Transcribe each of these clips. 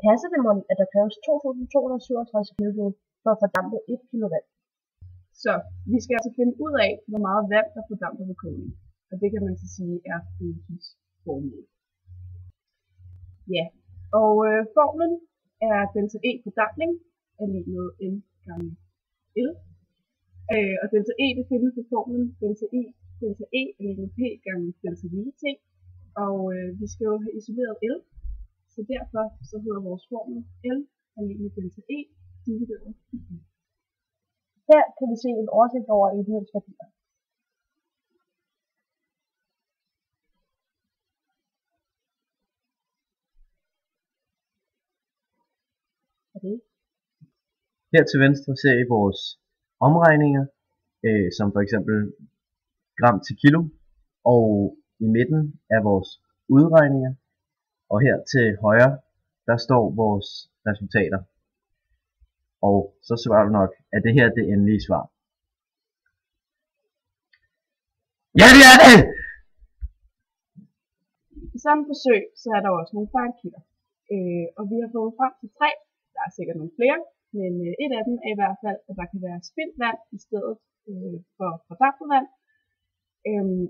Passer det mig, at der kræves 2.267 kJ for at fordampe 1 kg vand? Så vi skal altså finde ud af, hvor meget vand, der fordamper ved kogning. Og det kan man så sige er øvelsens formel. Ja, og formlen er delta E fordampning er lig med N gange L. Og delta E det findes ved formlen delta E er lig med P gange delta lille t. Og vi skal jo have isoleret L. Så derfor så hedder vores formel L er lig med delta E divideret i I. Her kan vi se en oversigt over enhedsværdier. Her til venstre ser I vores omregninger, som for eksempel gram til kilo, og i midten er vores udregninger, og her til højre, der står vores resultater. Og så svarer du nok, at det her er det endelige svar. Ja, det er det! I samme forsøg, så er der også nogle fejlkilder. Og vi har fået frem til 3. Der er sikkert nogle flere, men et af dem er i hvert fald, at der kan være spildt vand i stedet for fordampet vand.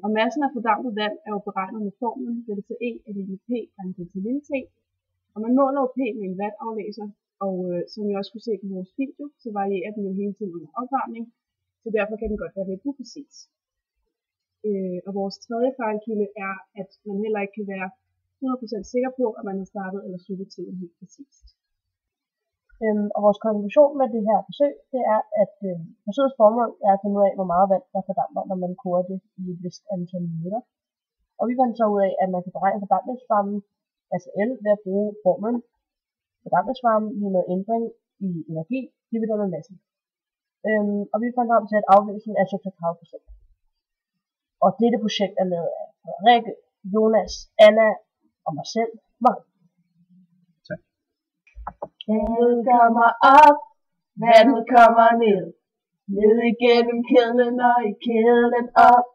Og massen af fordampet vand er jo beregnet med formlen delta E er lig med P gange delta lille t. Og man måler jo P med en wattaflæser, og som vi også kunne se på vores video, så varierer den jo hele tiden under opvarmning, så derfor kan den godt være lidt upræcis. Og vores tredje fejlkilde er, at man heller ikke kan være 100% sikker på, at man har startet eller sluttet tiden helt præcist. Og vores konklusion med det her forsøg, det er, at forsøgets formål er at finde ud af, hvor meget vand der fordamper, når man koger det i et vist antal minutter. Og vi fandt så ud af, at man kan beregne fordampningsvarmen, altså L, ved at bruge formlen fordampningsvarme med noget ændring i energi, divideret med massen. Og vi fandt frem til, at afvigelsen er 36%. Og dette projekt er lavet af Frederikke, Jonas, Anna og mig selv, Marie. Tak. Vandet kommer op, vandet kommer ned. Ned igennem kedlen og i kedlen op.